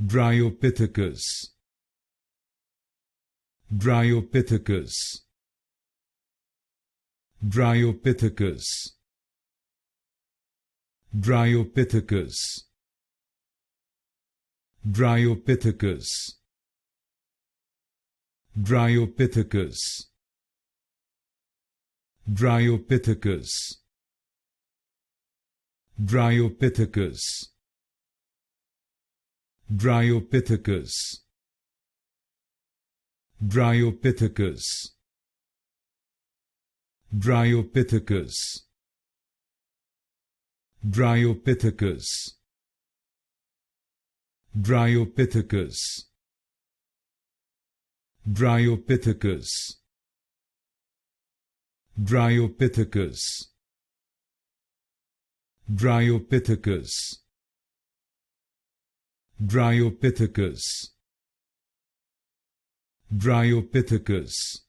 Dryopithecus, Dryopithecus, Dryopithecus, Dryopithecus, Dryopithecus, Dryopithecus, Dryopithecus, Dryopithecus, Dryopithecus, Dryopithecus, Dryopithecus, Dryopithecus, Dryopithecus, Dryopithecus, Dryopithecus, Dryopithecus, Dryopithecus, Dryopithecus,